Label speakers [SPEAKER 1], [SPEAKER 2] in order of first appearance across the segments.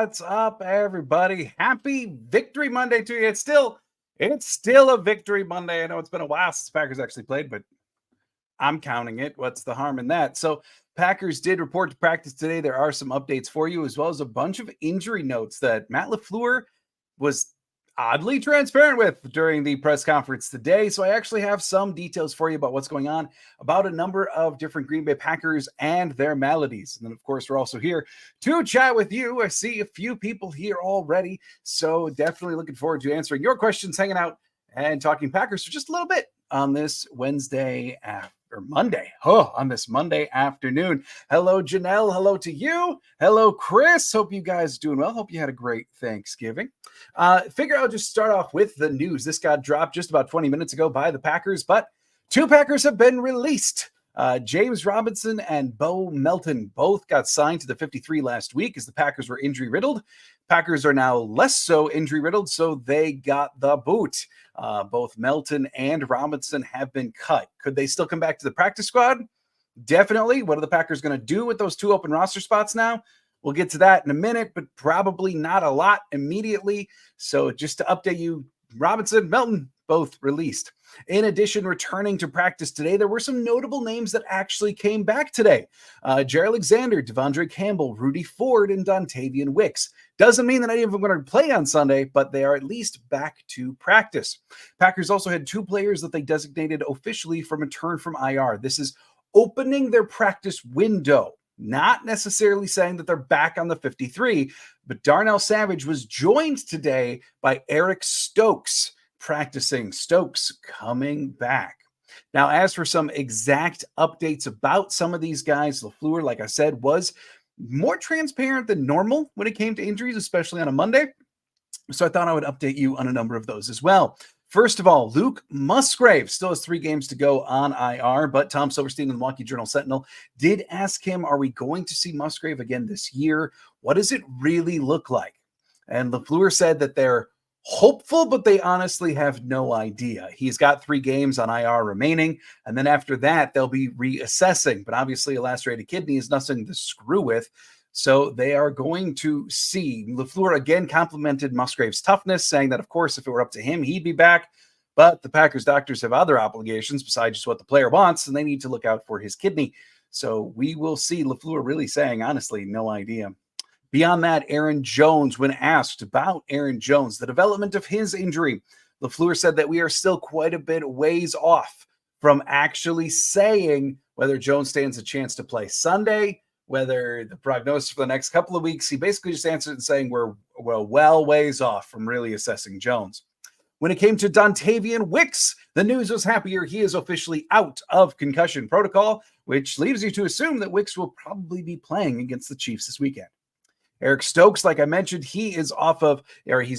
[SPEAKER 1] What's up, everybody? Happy Victory Monday to you. It's still a Victory Monday. I know it's been a while since Packers actually played, but I'm counting it. What's the harm in that? So Packers did report to practice today. There are some updates for you, as well as a bunch of injury notes that Matt LaFleur was oddly transparent with during the press conference today. So I actually have some details for you about what's going on, about a number of different Green Bay Packers and their maladies. And then, of course, we're also here to chat with you. I see a few people here already. So definitely looking forward to answering your questions, hanging out and talking Packers for just a little bit on this Monday afternoon. Hello, Janelle. Hello to you. Hello, Chris. Hope you guys doing well. Hope you had a great Thanksgiving. Figure I'll just start off with the news. This got dropped just about 20 minutes ago by the Packers, but two Packers have been released. James Robinson and Bo Melton both got signed to the 53 last week as the Packers were injury riddled. Packers are now less so injury riddled, so they got the boot. Both Melton and Robinson have been cut. Could they still come back to the practice squad? Definitely. What are the Packers going to do with those two open roster spots now? We'll get to that in a minute, but probably not a lot immediately. So just to update you, Robinson, Melton, both released. In addition, returning to practice today, there were some notable names that actually came back today. Jair Alexander, Devondre Campbell, Rudy Ford, and Dontavian Wicks. Doesn't mean that any of them are going to play on Sunday, but they are at least back to practice. Packers also had two players that they designated officially from return from IR. This is opening their practice window. Not necessarily saying that they're back on the 53, but Darnell Savage was joined today by Eric Stokes practicing. Stokes coming back. Now, as for some exact updates about some of these guys, LaFleur, like I said, was more transparent than normal when it came to injuries, especially on a Monday. So I thought I would update you on a number of those as well. First of all, Luke Musgrave still has 3 games to go on IR, but Tom Silverstein of the Milwaukee Journal-Sentinel did ask him, are we going to see Musgrave again this year? What does it really look like? And LaFleur said that they're hopeful, but they honestly have no idea. He's got 3 games on IR remaining, and then after that, they'll be reassessing. But obviously, a lacerated kidney is nothing to screw with. So they are going to see. LaFleur again complimented Musgrave's toughness, saying that, of course, if it were up to him, he'd be back. But the Packers doctors have other obligations besides just what the player wants, and they need to look out for his kidney. So we will see. LaFleur really saying, honestly, no idea. Beyond that, Aaron Jones, when asked about Aaron Jones, the development of his injury, LaFleur said that we are still quite a bit ways off from actually saying whether Jones stands a chance to play Sunday, whether the prognosis for the next couple of weeks. He basically just answered and saying we're well ways off from really assessing Jones. When it came to Dontavian Wicks, the news was happier. He is officially out of concussion protocol, which leaves you to assume that Wicks will probably be playing against the Chiefs this weekend. Eric Stokes, like I mentioned, he's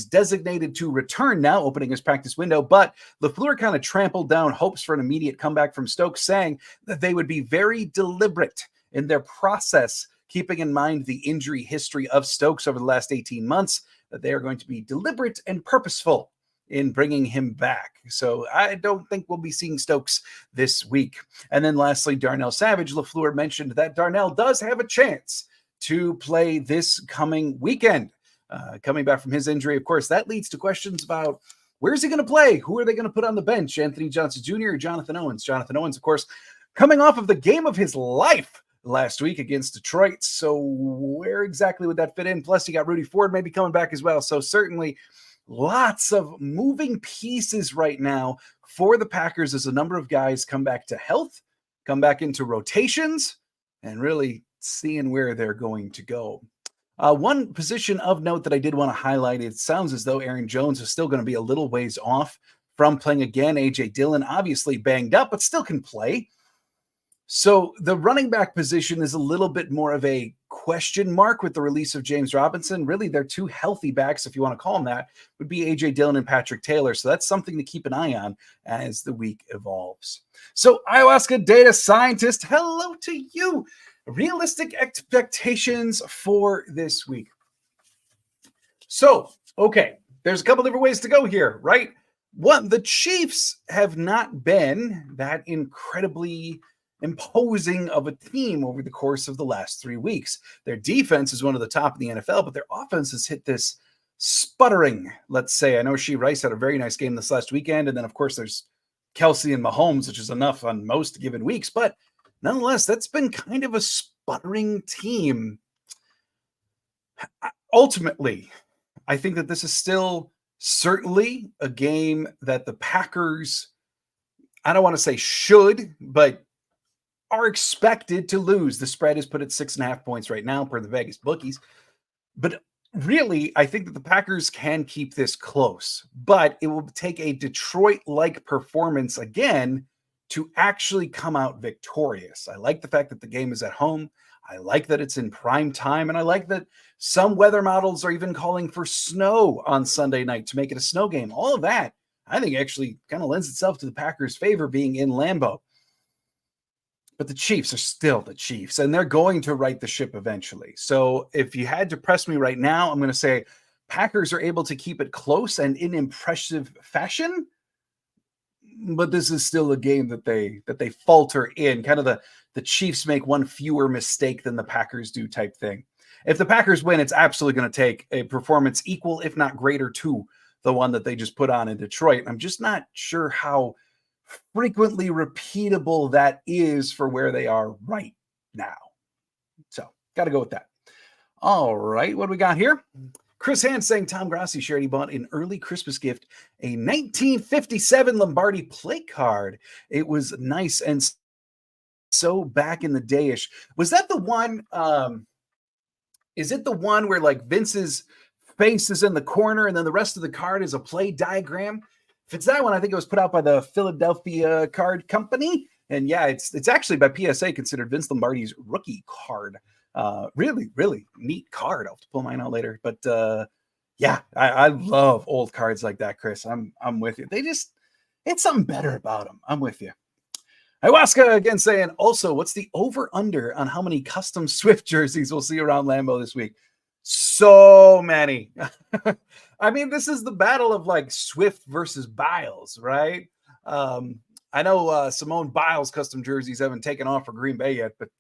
[SPEAKER 1] designated to return now, opening his practice window, but LaFleur kind of trampled down hopes for an immediate comeback from Stokes, saying that they would be very deliberate in their process, keeping in mind the injury history of Stokes over the last 18 months, that they are going to be deliberate and purposeful in bringing him back. So I don't think we'll be seeing Stokes this week. And then lastly, Darnell Savage. LaFleur mentioned that Darnell does have a chance to play this coming weekend. Coming back from his injury, of course, that leads to questions about where's he going to play? Who are they going to put on the bench? Anthony Johnson Jr. or Jonathan Owens? Jonathan Owens, of course, coming off of the game of his life last week against Detroit. So where exactly would that fit in? Plus, you got Rudy Ford maybe coming back as well. So certainly lots of moving pieces right now for the Packers as a number of guys come back to health, come back into rotations, and really seeing where they're going to go. One position of note that I did want to highlight, it sounds as though Aaron Jones is still going to be a little ways off from playing again. A.J. Dillon obviously banged up, but still can play. So the running back position is a little bit more of a question mark with the release of James Robinson. Really, their two healthy backs, if you want to call them that, would be A.J. Dillon and Patrick Taylor. So that's something to keep an eye on as the week evolves. So ayahuasca data scientist, hello to you. Realistic expectations for this week. So, okay, there's a couple different ways to go here, right? One, the Chiefs have not been that incredibly imposing of a team over the course of the last 3 weeks. Their defense is one of the top in the NFL, but their offense has hit this sputtering, let's say. I know Rashee Rice had a very nice game this last weekend, and then of course there's Kelsey and Mahomes, which is enough on most given weeks, but nonetheless, that's been kind of a sputtering team. Ultimately, I think that this is still certainly a game that the Packers, I don't want to say should, but are expected to lose. The spread is put at 6.5 points right now per the Vegas bookies. But really, I think that the Packers can keep this close, but it will take a Detroit-like performance again to actually come out victorious. I like the fact that the game is at home. I like that it's in prime time, and I like that some weather models are even calling for snow on Sunday night to make it a snow game. All of that, I think, actually kind of lends itself to the Packers' favor being in Lambeau. But the Chiefs are still the Chiefs, and they're going to right the ship eventually. So if you had to press me right now, I'm going to say Packers are able to keep it close and in impressive fashion. But this is still a game that they falter in, kind of the Chiefs make one fewer mistake than the Packers do type thing. If the Packers win, it's absolutely going to take a performance equal, if not greater, to the one that they just put on in Detroit. I'm just not sure how frequently repeatable that is for where they are right now. So, got to go with that. All right, what do we got here? Chris Hand saying Tom Grassi shared he bought an early Christmas gift, a 1957 Lombardi play card. It was nice and so back in the day-ish. Was that the one? Is it the one where like Vince's face is in the corner and then the rest of the card is a play diagram? If it's that one, I think it was put out by the Philadelphia Card Company. And yeah, it's actually by PSA considered Vince Lombardi's rookie card. Really, really neat card. I'll have to pull mine out later. But yeah, I love old cards like that, Chris. I'm with you. It's something better about them. I'm with you. Ayahuasca again saying, also, what's the over-under on how many custom Swift jerseys we'll see around Lambeau this week? So many. I mean, this is the battle of like Swift versus Biles, right? I know Simone Biles custom jerseys haven't taken off for Green Bay yet, but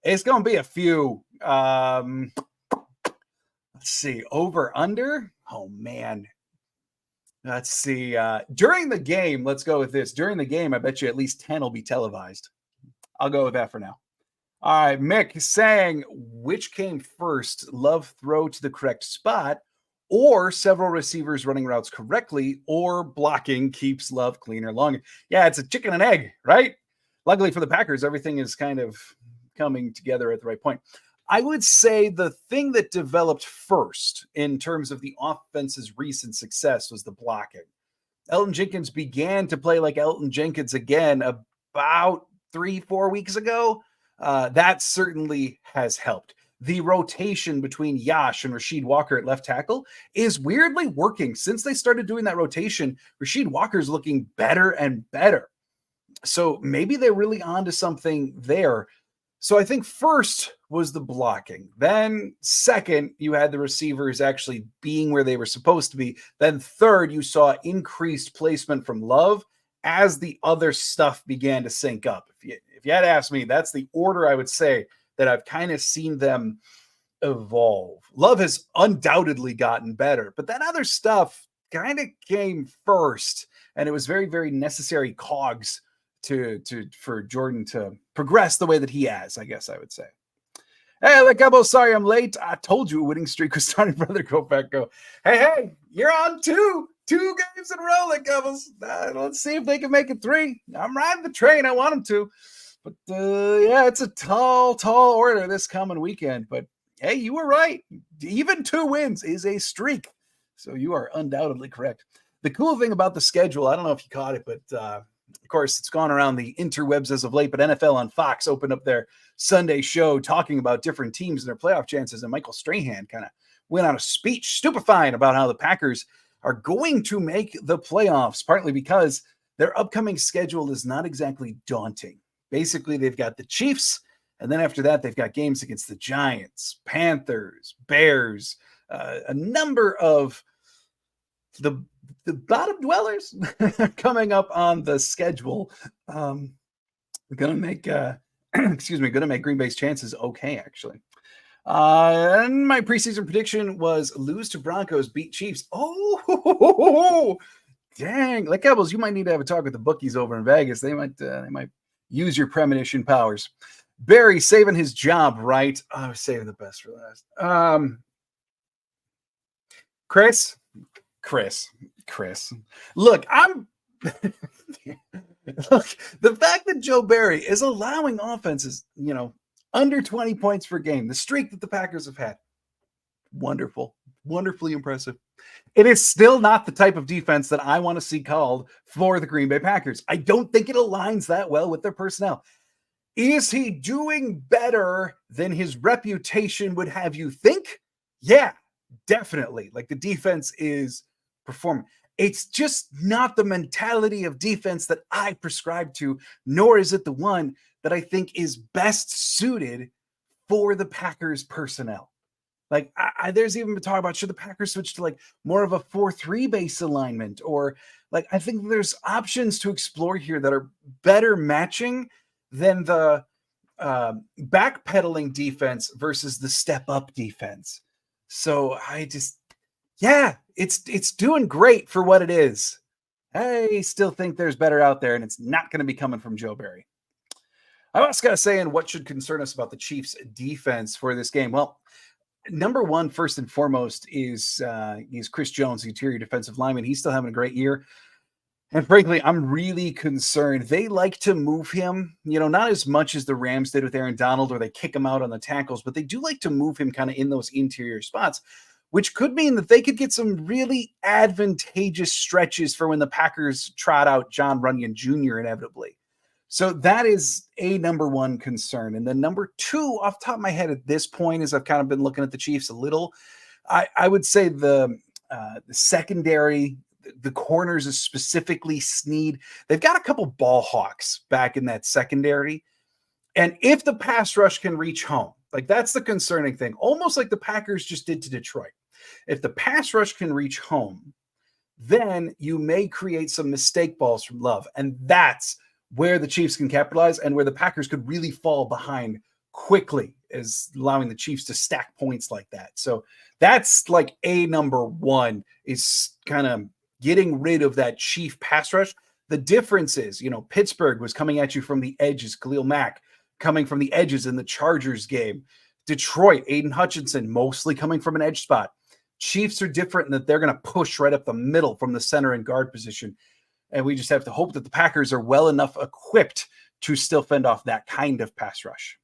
[SPEAKER 1] it's going to be a few. Let's see. Over, under? Oh, man. Let's see. During the game, let's go with this. During the game, I bet you at least 10 will be televised. I'll go with that for now. All right, Mick saying, which came first, Love throw to the correct spot, or several receivers running routes correctly, or blocking keeps Love cleaner longer? Yeah, it's a chicken and egg, right? Luckily for the Packers, everything is kind of coming together at the right point. I would say the thing that developed first in terms of the offense's recent success was the blocking. Elton Jenkins began to play like Elton Jenkins again about 3-4 weeks ago. That certainly has helped. The rotation between Yash and Rasheed Walker at left tackle is weirdly working. Since they started doing that rotation, Rasheed Walker's looking better and better. So maybe they're really onto something there. So I think first was the blocking. Then second, you had the receivers actually being where they were supposed to be. Then third, you saw increased placement from Love as the other stuff began to sync up. If you had asked me, that's the order I would say that I've kind of seen them evolve. Love has undoubtedly gotten better, but that other stuff kind of came first, and it was very, very necessary cogs for Jordan to progress the way that he has, I guess I would say. Hey, Lecabo, sorry I'm late. I told you a winning streak was starting, brother. Go back, go. Hey, you're on two games in a row, Lecabos. Let's see if they can make it 3. I'm riding the train. I want them to. But yeah, it's a tall order this coming weekend. But hey, you were right. Even 2 wins is a streak. So you are undoubtedly correct. The cool thing about the schedule, I don't know if you caught it, but of course, it's gone around the interwebs as of late, but NFL on Fox opened up their Sunday show talking about different teams and their playoff chances, and Michael Strahan kind of went on a speech stupefying about how the Packers are going to make the playoffs, partly because their upcoming schedule is not exactly daunting. Basically, they've got the Chiefs, and then after that, they've got games against the Giants, Panthers, Bears, a number of the bottom dwellers coming up on the schedule. Gonna make excuse me, gonna make Green Bay's chances okay, actually. And my preseason prediction was lose to Broncos, beat Chiefs. Oh, dang! Like Cowboys, you might need to have a talk with the bookies over in Vegas. They might use your premonition powers. Barry saving his job, right? Oh, I was saving the best for last. Chris, Chris, Chris. Look, I'm look, the fact that Joe Barry is allowing offenses, under 20 points per game, the streak that the Packers have had, wonderful, wonderfully impressive. It is still not the type of defense that I want to see called for the Green Bay Packers. I don't think it aligns that well with their personnel. Is he doing better than his reputation would have you think? Yeah, definitely. Like the defense is performing. It's just not the mentality of defense that I prescribe to, nor is it the one that I think is best suited for the Packers personnel. Like there's even been talk about should the Packers switch to like more of a 4-3 base alignment, or like I think there's options to explore here that are better matching than the backpedaling defense versus the step up defense. So yeah, it's doing great for what it is. I still think there's better out there, and it's not going to be coming from Joe Barry. I also got to say, and what should concern us about the Chiefs' defense for this game? Well, number one, first and foremost, is Chris Jones, the interior defensive lineman. He's still having a great year. And frankly, I'm really concerned. They like to move him, not as much as the Rams did with Aaron Donald, or they kick him out on the tackles, but they do like to move him kind of in those interior spots, which could mean that they could get some really advantageous stretches for when the Packers trot out John Runyon Jr. inevitably. So that is a number one concern. And then number two, off the top of my head at this point, as I've kind of been looking at the Chiefs a little, I would say the secondary, the corners is specifically Snead. They've got a couple ball hawks back in that secondary. And if the pass rush can reach home, like that's the concerning thing, almost like the Packers just did to Detroit. If the pass rush can reach home, then you may create some mistake balls from Love. And that's where the Chiefs can capitalize and where the Packers could really fall behind quickly, is allowing the Chiefs to stack points like that. So that's like a number one, is kind of getting rid of that Chief pass rush. The difference is, Pittsburgh was coming at you from the edges. Khalil Mack coming from the edges in the Chargers game. Detroit, Aiden Hutchinson, mostly coming from an edge spot. Chiefs are different in that they're going to push right up the middle from the center and guard position. And we just have to hope that the Packers are well enough equipped to still fend off that kind of pass rush.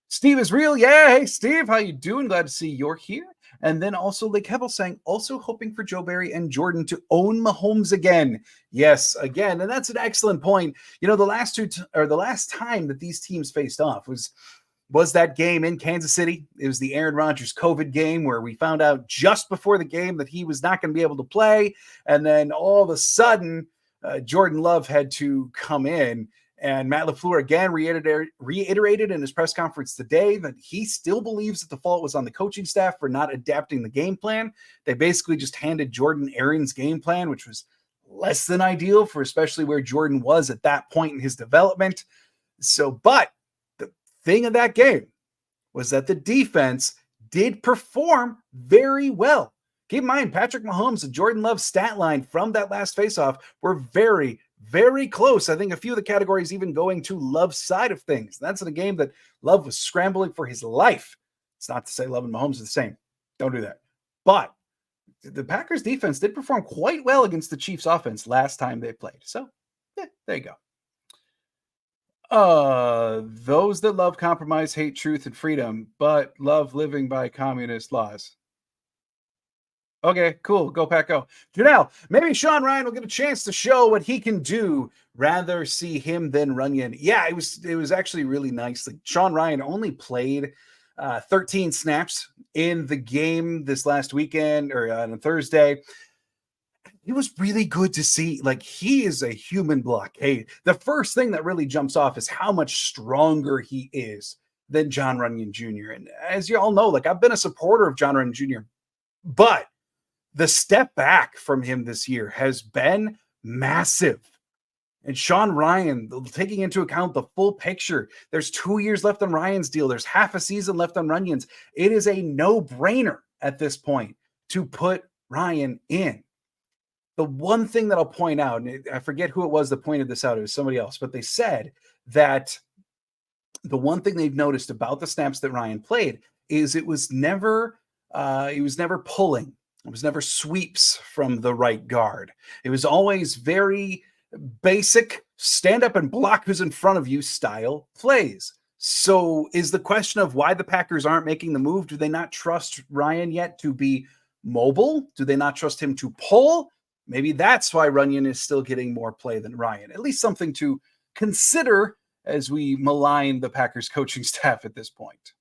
[SPEAKER 1] Steve is real. Yeah. Hey, Steve, how you doing? Glad to see you're here. And then also, like Hebel saying, also hoping for Joe Barry and Jordan to own Mahomes again. Yes, again. And that's an excellent point. The last time that these teams faced off was that game in Kansas City. It was the Aaron Rodgers COVID game where we found out just before the game that he was not going to be able to play. And then all of a sudden, Jordan Love had to come in, and Matt LaFleur again reiterated in his press conference today that he still believes that the fault was on the coaching staff for not adapting the game plan. They basically just handed Jordan Aaron's game plan, which was less than ideal for especially where Jordan was at that point in his development. So, but the thing of that game was that the defense did perform very well. Keep in mind, Patrick Mahomes and Jordan Love's stat line from that last faceoff were very, very close. I think a few of the categories even going to Love's side of things. That's in a game that Love was scrambling for his life. It's not to say Love and Mahomes are the same. Don't do that. But the Packers defense did perform quite well against the Chiefs offense last time they played. So, yeah, there you go. Those that love compromise hate truth and freedom, but love living by communist laws. Okay, cool. Go Pack Go. Janelle, maybe Sean Ryan will get a chance to show what he can do. Rather see him than Runyon. Yeah, it was actually really nice. Like Sean Ryan only played 13 snaps in the game this last weekend or on a Thursday. It was really good to see. Like, he is a human blockade. The first thing that really jumps off is how much stronger he is than John Runyon Jr. And as you all know, like, I've been a supporter of John Runyon Jr., but the step back from him this year has been massive. And Sean Ryan, taking into account the full picture, there's 2 years left on Ryan's deal. There's half a season left on Runyan's. It is a no-brainer at this point to put Ryan in. The one thing that I'll point out, and I forget who it was that pointed this out, it was somebody else, but they said that the one thing they've noticed about the snaps that Ryan played is it was never pulling. It was never sweeps from the right guard. It was always very basic stand up and block who's in front of you style plays. So is the question of why the Packers aren't making the move? Do they not trust Ryan yet to be mobile? Do they not trust him to pull? Maybe that's why Runyan is still getting more play than Ryan. At least something to consider as we malign the Packers coaching staff at this point.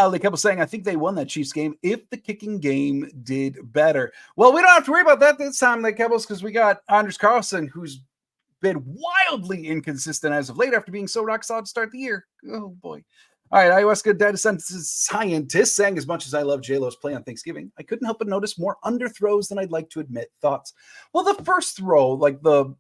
[SPEAKER 1] Lee Keppel saying, I think they won that Chiefs game if the kicking game did better. Well, we don't have to worry about that this time, Lee Keppel, because we got Anders Carlson, who's been wildly inconsistent as of late after being so rock solid to start the year. Oh, boy. All right, ayahuasca data scientist saying, as much as I love J-Lo's play on Thanksgiving, I couldn't help but notice more underthrows than I'd like to admit. Thoughts? Well, the first throw, like the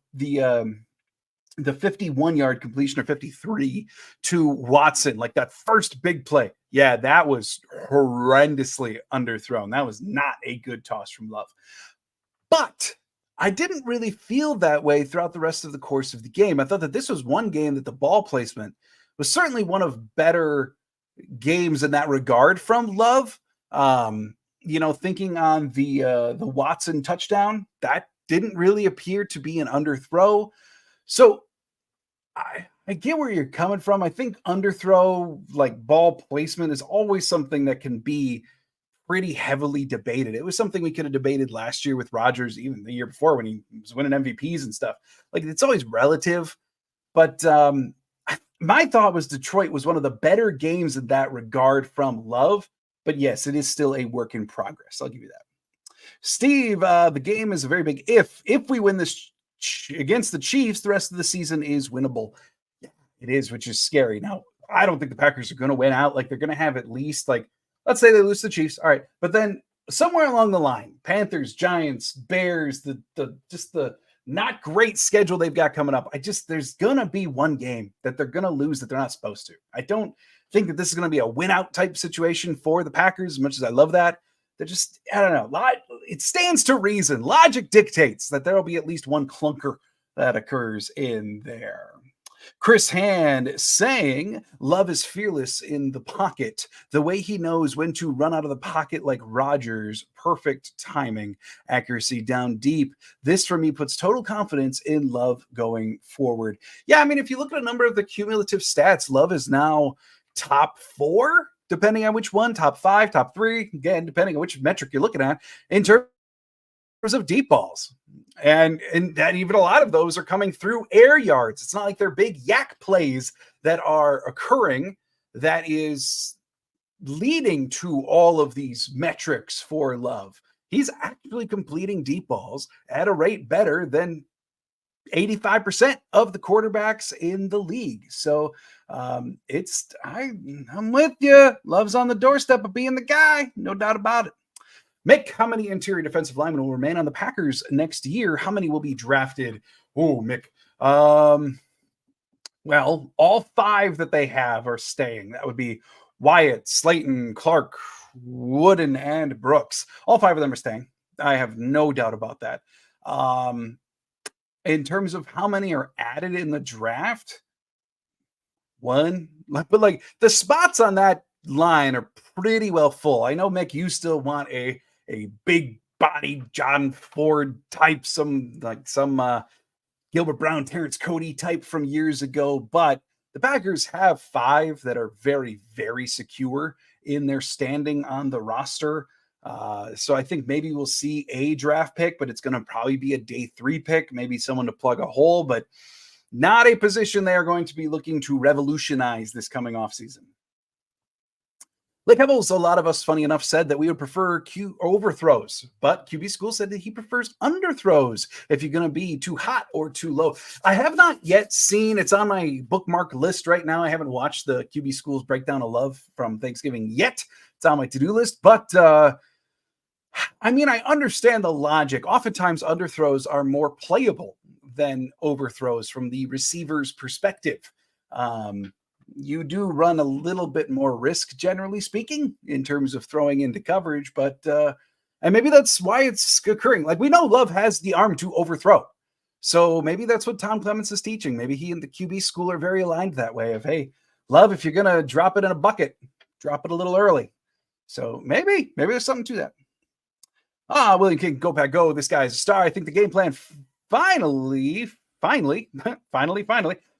[SPEAKER 1] 51-yard completion or 53 to Watson, like that first big play. Yeah, that was horrendously underthrown. That was not a good toss from Love. But I didn't really feel that way throughout the rest of the course of the game. I thought that this was one game that the ball placement was certainly one of better games in that regard from Love. Thinking on the Watson touchdown, that didn't really appear to be an underthrow. So I get where you're coming from. I think underthrow, like ball placement, is always something that can be pretty heavily debated. It was something we could have debated last year with Rodgers, even the year before when he was winning MVPs and stuff. Like, it's always relative. But my thought was Detroit was one of the better games in that regard from Love. But yes, it is still a work in progress. I'll give you that. Steve, the game is a very big if. If we win this against the Chiefs, the rest of the season is winnable. Yeah, it is, which is scary. Now, I don't think the Packers are going to win out. Like, they're going to have at least, like, let's say they lose to the Chiefs. All right. But then somewhere along the line, Panthers, Giants, Bears, the not great schedule they've got coming up. There's going to be one game that they're going to lose that they're not supposed to. I don't think that this is going to be a win out type situation for the Packers, as much as I love that. They're just, I don't know. It stands to reason. Logic dictates that there will be at least one clunker that occurs in there. Chris Hand saying, Love is fearless in the pocket. The way he knows when to run out of the pocket like Rodgers. Perfect timing, accuracy down deep. This, for me, puts total confidence in Love going forward. Yeah, I mean, if you look at a number of the cumulative stats, Love is now top 4, depending on which one, top 5, top 3, again, depending on which metric you're looking at, in terms of deep balls. And that even a lot of those are coming through air yards. It's not like they're big yak plays that are occurring that is leading to all of these metrics for Love. He's actually completing deep balls at a rate better than 85% of the quarterbacks in the league. So I'm with you. Love's on the doorstep of being the guy. No doubt about it. Mick, how many interior defensive linemen will remain on the Packers next year? How many will be drafted? Oh, Mick. Well, all 5 that they have are staying. That would be Wyatt, Slayton, Clark, Wooden, and Brooks. All 5 of them are staying. I have no doubt about that. In terms of how many are added in the draft, 1. But like the spots on that line are pretty well full. I know, Mick, you still want a big body John Ford type, some Gilbert Brown, Terrence Cody type from years ago, but the Packers have 5 that are very, very secure in their standing on the roster. So I think maybe we'll see a draft pick, but it's going to probably be a day 3 pick, maybe someone to plug a hole, but not a position they are going to be looking to revolutionize this coming offseason. Like Hebels, a lot of us, funny enough, said that we would prefer overthrows, but QB School said that he prefers underthrows if you're going to be too hot or too low. I have not yet seen, it's on my bookmark list right now. I haven't watched the QB School's breakdown of Love from Thanksgiving yet. It's on my to-do list, but I mean, I understand the logic. Oftentimes underthrows are more playable than overthrows from the receiver's perspective. You do run a little bit more risk, generally speaking, in terms of throwing into coverage, but and maybe that's why it's occurring. Like, we know Love has the arm to overthrow. So maybe that's what Tom Clements is teaching. Maybe he and the QB school are very aligned that way of, hey, Love, if you're going to drop it in a bucket, drop it a little early. So maybe there's something to that. William King, go pack, go. This guy's a star. I think the game plan finally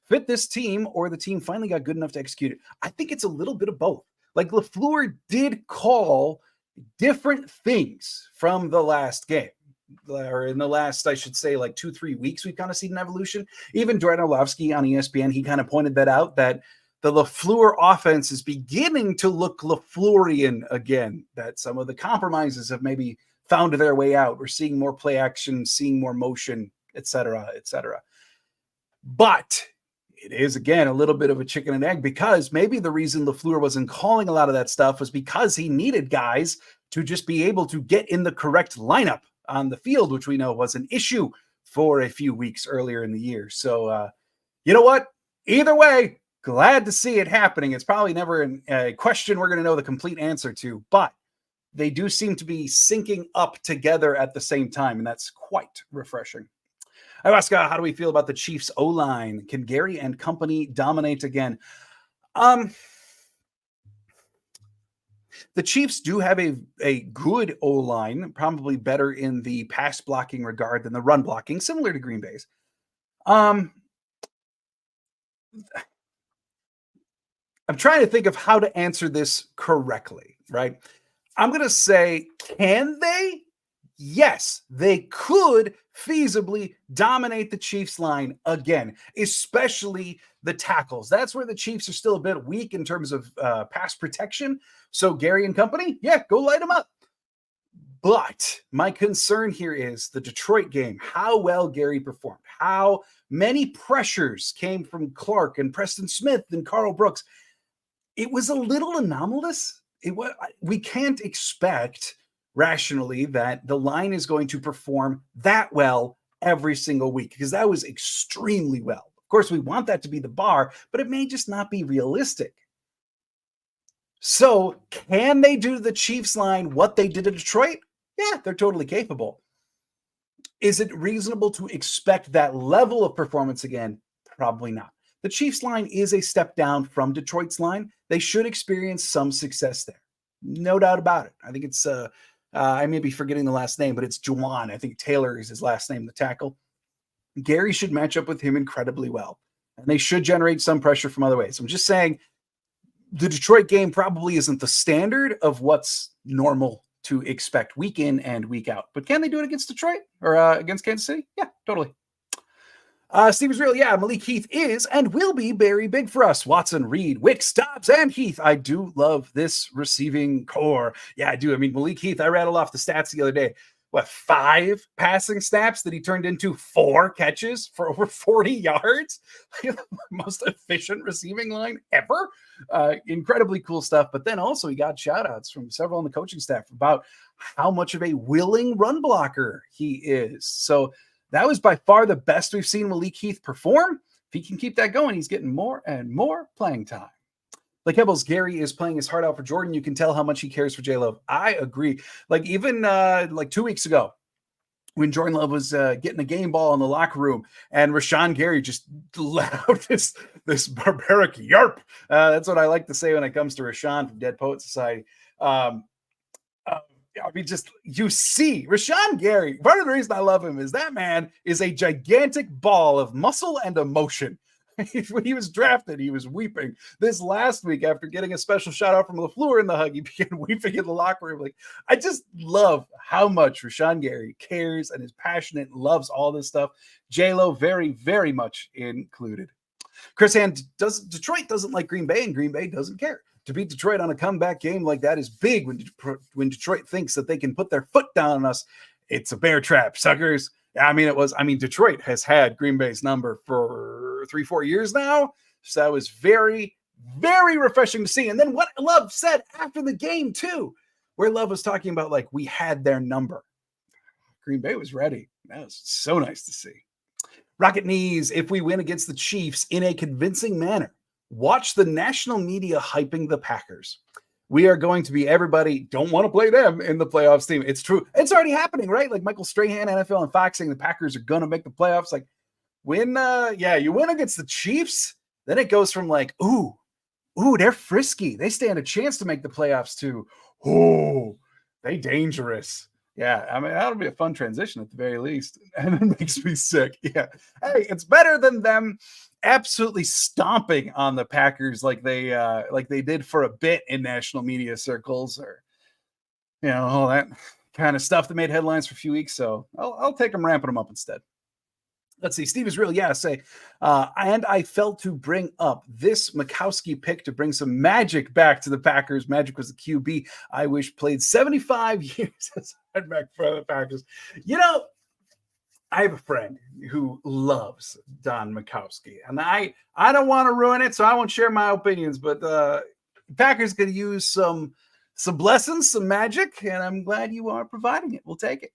[SPEAKER 1] fit this team, or the team finally got good enough to execute it. I think it's a little bit of both. Like, LaFleur did call different things from the last game, or in the last, I should say, like 2-3 weeks, we've kind of seen an evolution. Even Jordan Orlovsky on ESPN, he kind of pointed that out, that the LaFleur offense is beginning to look LaFleurian again, that some of the compromises have maybe found their way out. We're seeing more play action, seeing more motion, etc., etc. But it is, again, a little bit of a chicken and egg, because maybe the reason LaFleur wasn't calling a lot of that stuff was because he needed guys to just be able to get in the correct lineup on the field, which we know was an issue for a few weeks earlier in the year. So, you know what? Either way, glad to see it happening. It's probably never a question we're going to know the complete answer to, but they do seem to be syncing up together at the same time, and that's quite refreshing. Ayahuasca, how do we feel about the Chiefs' O-line? Can Gary and company dominate again? The Chiefs do have a good O-line, probably better in the pass blocking regard than the run blocking, similar to Green Bay's. I'm trying to think of how to answer this correctly, right? I'm going to say, can they? Yes, they could feasibly dominate the Chiefs line again, especially the tackles. That's where the Chiefs are still a bit weak in terms of pass protection. So Gary and company, yeah, go light them up. But my concern here is the Detroit game, how well Gary performed, how many pressures came from Clark and Preston Smith and Carl Brooks. It was a little anomalous. We can't expect rationally that the line is going to perform that well every single week, because that was extremely well. Of course, we want that to be the bar, but it may just not be realistic. So can they do to the Chiefs line what they did to Detroit? Yeah, they're totally capable. Is it reasonable to expect that level of performance again? Probably not. The Chiefs line is a step down from Detroit's line. They should experience some success there. No doubt about it. I think it's, I may be forgetting the last name, but it's Juwan. I think Taylor is his last name, the tackle. Gary should match up with him incredibly well, and they should generate some pressure from other ways. I'm just saying the Detroit game probably isn't the standard of what's normal to expect week in and week out. But can they do it against Detroit or against Kansas City? Yeah, totally. Steve is real. Yeah, Malik Heath is and will be very big for us. Watson, Reed, Wicks, Dobbs, and Heath. I do love this receiving core. Yeah, I do. I mean, Malik Heath, I rattled off the stats the other day. 5 passing snaps that he turned into 4 catches for over 40 yards? Most efficient receiving line ever. Incredibly cool stuff. But then also he got shout outs from several on the coaching staff about how much of a willing run blocker he is. So that was by far the best we've seen Malik Heath perform. If he can keep that going, he's getting more and more playing time. Like Hebbles, Gary is playing his heart out for Jordan. You can tell how much he cares for J-Love. I agree. Like even like 2 weeks ago, when Jordan Love was getting a game ball in the locker room, and Rashawn Gary just let out this barbaric yarp. That's what I like to say when it comes to Rashawn from Dead Poet Society. I mean, just you see Rashawn Gary. Part of the reason I love him is that man is a gigantic ball of muscle and emotion. When he was drafted, he was weeping. This last week, after getting a special shout out from LaFleur in the hug, he began weeping in the locker room. Like, I just love how much Rashawn Gary cares and is passionate and loves all this stuff. J-Lo very, very much included. Chris Hand, Detroit doesn't like Green Bay, and Green Bay doesn't care. To beat Detroit on a comeback game like that is big when Detroit thinks that they can put their foot down on us. It's a bear trap, suckers. I mean, Detroit has had Green Bay's number for 3-4 years now. So that was very, very refreshing to see. And then what Love said after the game, too, where Love was talking about, like, we had their number. Green Bay was ready. That was so nice to see. Rocket Knees, if we win against the Chiefs in a convincing manner, watch the national media hyping the Packers. We are going to be everybody don't want to play them in the playoffs team. It's true. It's already happening, right? Like Michael Strahan, NFL and Fox saying the Packers are going to make the playoffs. Like when, you win against the Chiefs, then it goes from like, ooh, they're frisky. They stand a chance to make the playoffs to, oh, they dangerous. Yeah, I mean, that'll be a fun transition at the very least. And it makes me sick. Yeah. Hey, it's better than them absolutely stomping on the Packers like they did for a bit in national media circles, or all that kind of stuff that made headlines for a few weeks. So I'll take them ramping them up instead. Let's see. Steve is real. Yeah, say, and I felt to bring up this Mikowski pick to bring some magic back to the Packers. Magic was the QB I wish played 75 years as a back for the Packers. I have a friend who loves Don Mikowski, and I don't want to ruin it, so I won't share my opinions. But Packers could use some blessings, some magic, and I'm glad you are providing it. We'll take it.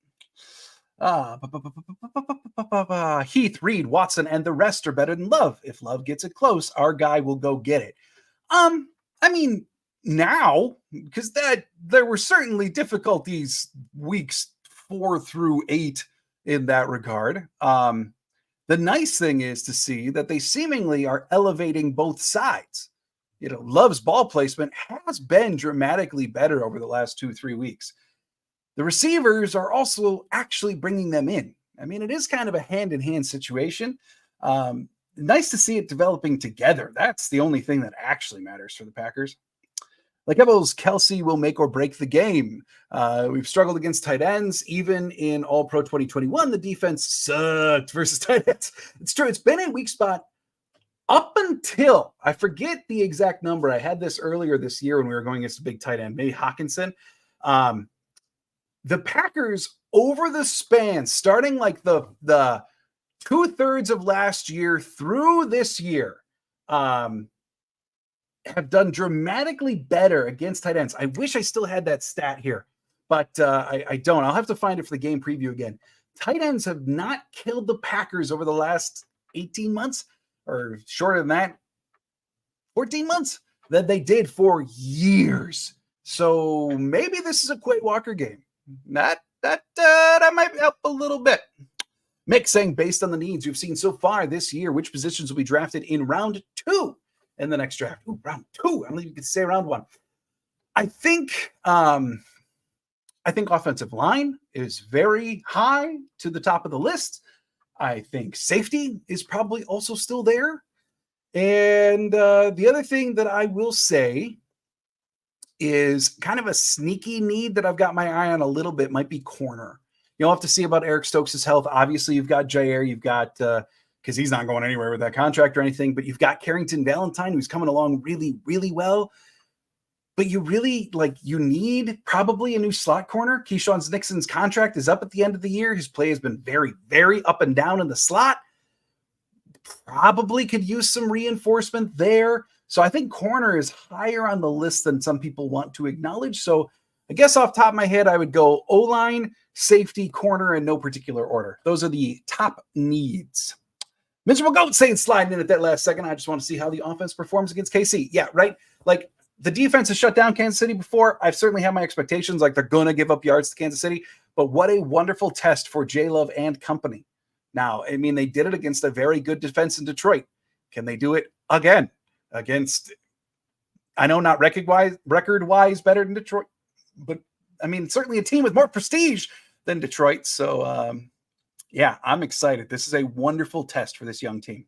[SPEAKER 1] Heath, Reed, Watson, and the rest are better than Love. If Love gets it close, our guy will go get it. I mean, now, because there were certainly difficulties weeks 4 through 8 in that regard. The nice thing is to see that they seemingly are elevating both sides. Love's ball placement has been dramatically better over the last 2-3 weeks. The receivers are also actually bringing them in. I mean, it is kind of a hand-in-hand situation. Nice to see it developing together. That's the only thing that actually matters for the Packers. Like Ebbels, Kelsey will make or break the game. We've struggled against tight ends. Even in All-Pro 2021, the defense sucked versus tight ends. It's true. It's been in weak spot up until, I forget the exact number. I had this earlier this year when we were going against a big tight end, maybe Hawkinson. The Packers, over the span, starting like the 2/3 of last year through this year, have done dramatically better against tight ends. I wish I still had that stat here, but I don't. I'll have to find it for the game preview again. Tight ends have not killed the Packers over the last 18 months, or shorter than that, 14 months, than they did for years. So maybe this is a Quay Walker game. That might help a little bit. Mick saying, based on the needs you've seen so far this year, which positions will be drafted in round 2 in the next draft? Ooh, round 2. I don't think you could say round 1. I think offensive line is very high to the top of the list. I think safety is probably also still there. And the other thing that I will say is kind of a sneaky need that I've got my eye on a little bit might be corner. You'll have to see about Eric Stokes' health. Obviously, you've got Jair, you've got, because he's not going anywhere with that contract or anything, but you've got Carrington Valentine, who's coming along really, really well. But you need probably a new slot corner. Keyshawn Nixon's contract is up at the end of the year. His play has been very, very up and down in the slot. Probably could use some reinforcement there. So I think corner is higher on the list than some people want to acknowledge. So I guess off the top of my head, I would go O-line, safety, corner in no particular order. Those are the top needs. Miserable Goat saying sliding in at that last second. I just want to see how the offense performs against KC. Yeah, right. Like the defense has shut down Kansas City before. I've certainly had my expectations. Like they're going to give up yards to Kansas City. But what a wonderful test for J-Love and company. Now, I mean, they did it against a very good defense in Detroit. Can they do it again against, I know not record-wise better than Detroit, but I mean, certainly a team with more prestige than Detroit. So, yeah, I'm excited. This is a wonderful test for this young team.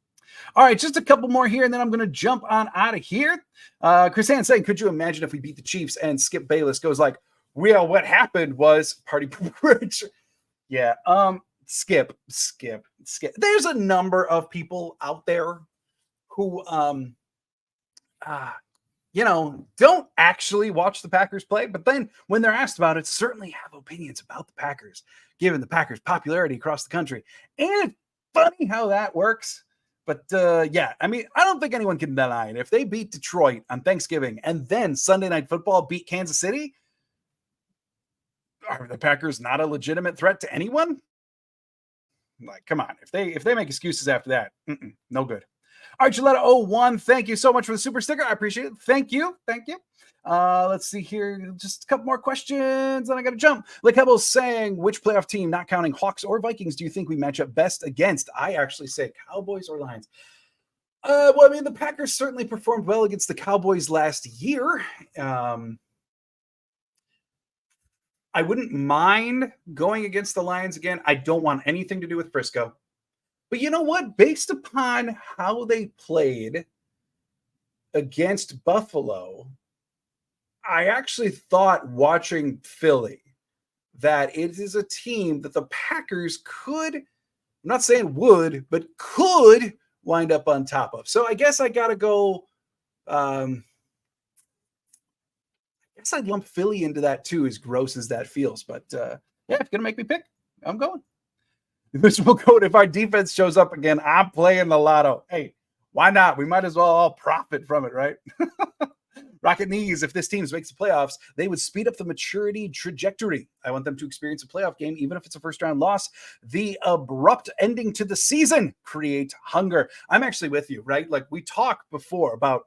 [SPEAKER 1] All right, just a couple more here, and then I'm going to jump on out of here. Chris Ann saying, could you imagine if we beat the Chiefs and Skip Bayless goes like, well, what happened was party bridge. Yeah, Skip. There's a number of people out there who, don't actually watch the Packers play, but then when they're asked about it, certainly have opinions about the Packers, given the Packers' popularity across the country. And it's funny how that works. But yeah, I mean, I don't think anyone can deny it. If they beat Detroit on Thanksgiving and then Sunday Night Football beat Kansas City, are the Packers not a legitimate threat to anyone? Like, come on. If they make excuses after that, no good. All right, Gilletta01, thank you so much for the super sticker. I appreciate it. Thank you. Thank you. Let's see here. Just a couple more questions, then I got to jump. Like Hebble's saying, which playoff team, not counting Hawks or Vikings, do you think we match up best against? I actually say Cowboys or Lions. Well, I mean, the Packers certainly performed well against the Cowboys last year. I wouldn't mind going against the Lions again. I don't want anything to do with Frisco. But you know what? Based upon how they played against Buffalo, I actually thought watching Philly that it is a team that the Packers could, I'm not saying would, but could wind up on top of. So I guess I got to go. I guess I'd lump Philly into that too, as gross as that feels. But yeah, if you're going to make me pick, I'm going. Miserable Code, if our defense shows up again, I'm playing the lotto. Hey, why not? We might as well all profit from it, right? Rocket Knees, if this team makes the playoffs, they would speed up the maturity trajectory. I want them to experience a playoff game, even if it's a first-round loss. The abrupt ending to the season create hunger. I'm actually with you, right? Like we talked before about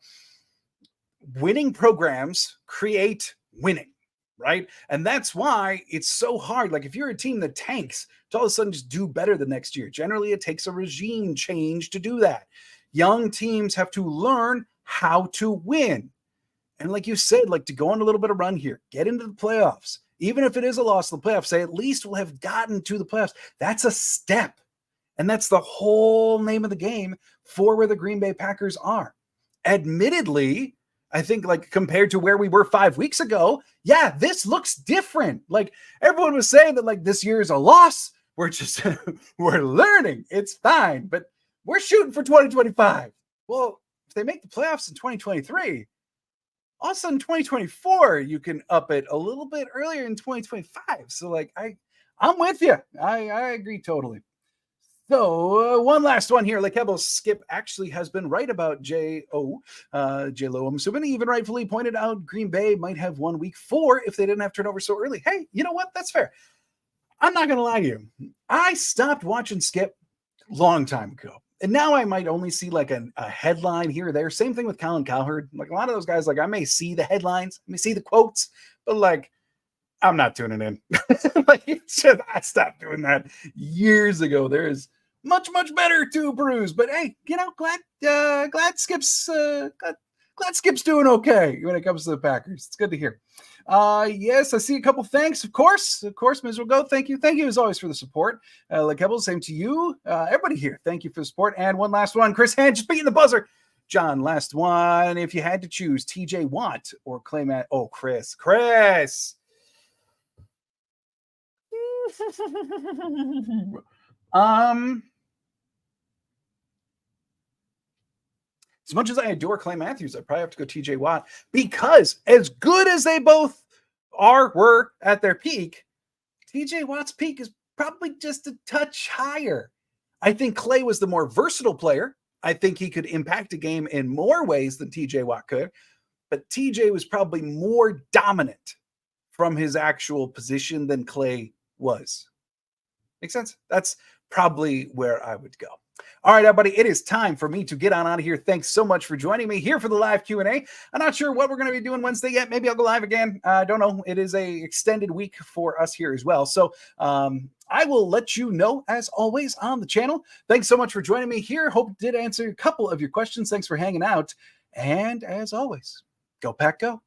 [SPEAKER 1] winning programs create winning, right? And that's why it's so hard. Like if you're a team that tanks to all of a sudden just do better the next year, generally it takes a regime change to do that. Young teams have to learn how to win. And like you said, like to go on a little bit of run here, get into the playoffs. Even if it is a loss in the playoffs, say at least we'll have gotten to the playoffs. That's a step. And that's the whole name of the game for where the Green Bay Packers are. Admittedly, I think like compared to where we were 5 weeks ago, yeah, this looks different. Like everyone was saying that like this year is a loss. We're just, we're learning. It's fine, but we're shooting for 2025. Well, if they make the playoffs in 2023, also in 2024, you can up it a little bit earlier in 2025. So like, I'm with you. I agree totally. So one last one here. Like Hebel Skip actually has been right about J-Lo. I'm assuming even rightfully pointed out Green Bay might have won week 4 if they didn't have turnover so early. Hey, you know what? That's fair. I'm not going to lie to you. I stopped watching Skip a long time ago. And now I might only see like a headline here or there. Same thing with Colin Cowherd. Like a lot of those guys, like I may see the headlines, I may see the quotes, but like I'm not tuning in. Like I stopped doing that years ago. There is much better to brews, but hey, you know, glad Skip's doing okay when it comes to the Packers. It's good to hear. Yes, I see a couple thanks. Of course, Miserable Go. Thank you as always for the support. Like Hebel, same to you. Everybody here, thank you for the support. And one last one, Chris Hand just beating the buzzer. John, last one. If you had to choose TJ Watt or Clay Matt, Chris. As much as I adore Clay Matthews, I probably have to go TJ Watt because as good as they both were at their peak, TJ Watt's peak is probably just a touch higher. I think Clay was the more versatile player. I think he could impact a game in more ways than TJ Watt could, but TJ was probably more dominant from his actual position than Clay was. Make sense? That's probably where I would go. All right, everybody, it is time for me to get on out of here. Thanks so much for joining me here for the live Q&A. I'm not sure what we're going to be doing Wednesday yet. Maybe I'll go live again. I don't know. It is a extended week for us here as well. So I will let you know, as always, on the channel. Thanks so much for joining me here. Hope did answer a couple of your questions. Thanks for hanging out. And as always, go Pack Go.